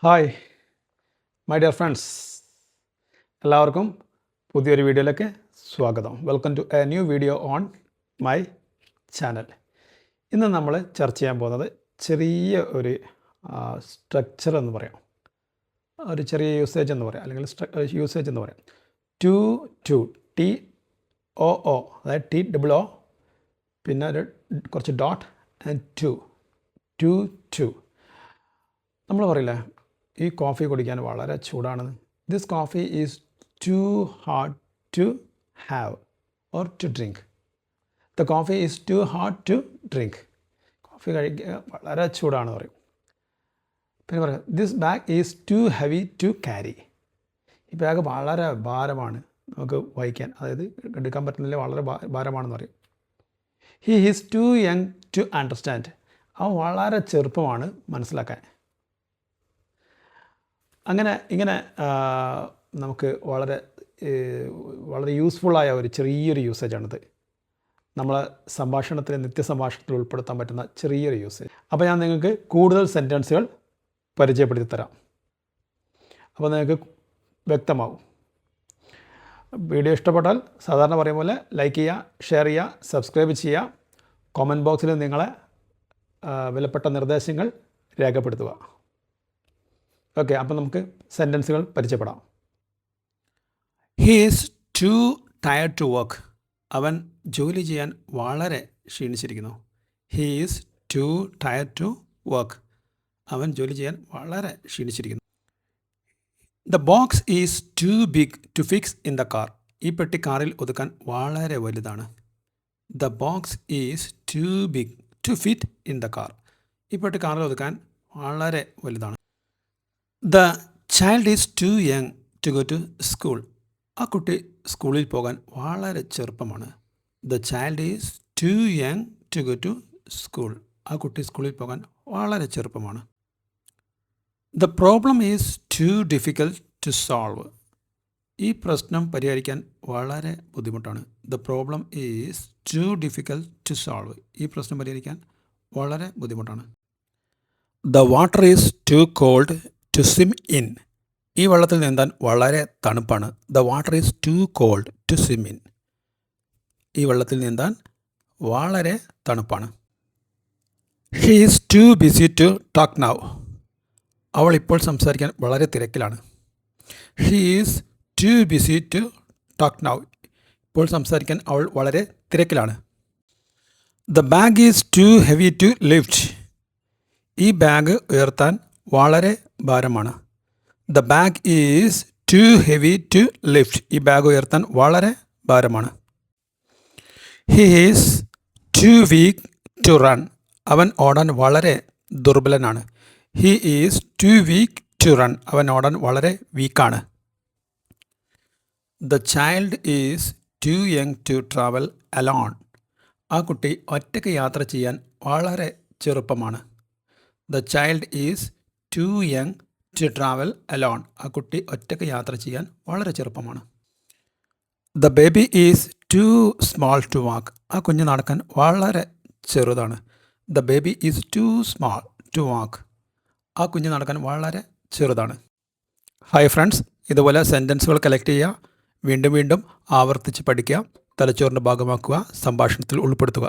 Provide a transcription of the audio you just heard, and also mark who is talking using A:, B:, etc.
A: Hi my dear friends, എല്ലാവർക്കും പുതിയൊരു വീഡിയോയിലേക്ക് സ്വാഗതം. Welcome to a new video on my channel. ഇന്ന് നമ്മൾ ചർച്ച ചെയ്യാൻ പോകുന്നത് ചെറിയ ഒരു സ്ട്രക്ചർ എന്ന് പറയാം, ഒരു ചെറിയ യൂസേജ് എന്ന് പറയാം, അല്ലെങ്കിൽ യൂസേജ് എന്ന് പറയാം. ടു TOO, അതായത് TOO, പിന്നെ ഒരു കുറച്ച് ഡോട്ട് ആൻഡ് ടു. നമ്മൾ പറയില്ലേ, ഈ കോഫി കുടിക്കാൻ വളരെ ചൂടാണെന്ന്. This coffee is too hard to have or to drink. The coffee is too hard to drink. Coffee കഴിക്കുക വളരെ ചൂടാണെന്ന് പറയും. പിന്നെ പറയാം, this bag is too heavy to carry. ഈ ബാഗ് വളരെ ഭാരമാണ് നമുക്ക് വഹിക്കാൻ, അതായത് എടുക്കാൻ പറ്റുന്നില്ല, വളരെ ഭാരമാണെന്ന് പറയും. He is too young to understand. അവൻ വളരെ ചെറുപ്പമാണ് മനസ്സിലാക്കാൻ. ഇങ്ങനെ നമുക്ക് വളരെ യൂസ്ഫുള്ളായ ഒരു ചെറിയൊരു യൂസേജാണിത്. നമ്മളെ നിത്യസംഭാഷണത്തിൽ ഉൾപ്പെടുത്താൻ പറ്റുന്ന ചെറിയൊരു യൂസേജ്. അപ്പോൾ ഞാൻ നിങ്ങൾക്ക് കൂടുതൽ സെൻറ്റൻസുകൾ പരിചയപ്പെടുത്തി തരാം, അപ്പോൾ നിങ്ങൾക്ക് വ്യക്തമാകും. വീഡിയോ ഇഷ്ടപ്പെട്ടാൽ സാധാരണ പറയും പോലെ ലൈക്ക് ചെയ്യുക, ഷെയർ ചെയ്യുക, സബ്സ്ക്രൈബ് ചെയ്യുക. കമൻറ്റ് ബോക്സിൽ നിങ്ങളെ വിലപ്പെട്ട നിർദ്ദേശങ്ങൾ രേഖപ്പെടുത്തുക. ഓക്കെ, അപ്പം നമുക്ക് സെൻറ്റൻസുകൾ പരിചയപ്പെടാം. He is too tired to work. അവൻ ജോലി ചെയ്യാൻ വളരെ ക്ഷീണിച്ചിരിക്കുന്നു. He is too tired to work. അവൻ ജോലി ചെയ്യാൻ വളരെ ക്ഷീണിച്ചിരിക്കുന്നു. The box is too big to fix in the car. ഈ പെട്ടി കാറിൽ ഒതുക്കാൻ വളരെ വലുതാണ്. The box is too big to fit in the car. ഈ പെട്ടി കാറിൽ ഒതുക്കാൻ വളരെ വലുതാണ്. The child is too young to go to school. ആ കുട്ടി സ്കൂളിൽ പോകാൻ വളരെ ചെറുപ്പമാണ്. The child is too young to go to school. ആ കുട്ടി സ്കൂളിൽ പോകാൻ വളരെ ചെറുപ്പമാണ്. The problem is too difficult to solve. ഈ പ്രശ്നം പരിഹരിക്കാൻ വളരെ ബുദ്ധിമുട്ടാണ്. The problem is too difficult to solve. ഈ പ്രശ്നം പരിഹരിക്കാൻ വളരെ ബുദ്ധിമുട്ടാണ്. The water is too cold to swim in. ഈ വെള്ളത്തിൽ നീന്താൻ വളരെ തണുപ്പാണ്. The water is too cold to swim in. ഈ വെള്ളത്തിൽ നീന്താൻ വളരെ തണുപ്പാണ്. She is too busy to talk now. അവൾ ഇപ്പോൾ സംസാരിക്കാൻ വളരെ തിരക്കിലാണ്. She is too busy to talk now. ഇപ്പോൾ സംസാരിക്കാൻ അവൾ വളരെ തിരക്കിലാണ്. The bag is too heavy to lift. ഈ ബാഗ് ഉയർത്താൻ വളരെ ഭാരമാണ്. The bag is too heavy to lift. ഈ ബാഗ് ഉയർത്താൻ വളരെ ഭാരമാണ്. He is too weak to run. അവൻ ഓടാൻ വളരെ ദുർബലനാണ്. He is too weak to run. അവൻ ഓടാൻ വളരെ വീക്കാണ്. The child is too young to travel alone. ആ കുട്ടി ഒറ്റയ്ക്ക് യാത്ര ചെയ്യാൻ വളരെ ചെറുപ്പമാണ്. The child is too young to travel alone. ആ കുട്ടി ഒറ്റയ്ക്ക് യാത്ര ചെയ്യാൻ വളരെ ചെറുപ്പമാണ്. The baby is too small to walk. ആ കുഞ്ഞ് നടക്കാൻ വളരെ ചെറുതാണ്. The baby is too small to walk. ആ കുഞ്ഞ് നടക്കാൻ വളരെ ചെറുതാണ്. ഹായ് ഫ്രണ്ട്സ്, ഇതുപോലെ സെൻറ്റൻസുകൾ കളക്ട് ചെയ്യുക, വീണ്ടും വീണ്ടും ആവർത്തിച്ച് പഠിക്കുക, തലച്ചോറിൻ്റെ ഭാഗമാക്കുക, സംഭാഷണത്തിൽ ഉൾപ്പെടുത്തുക.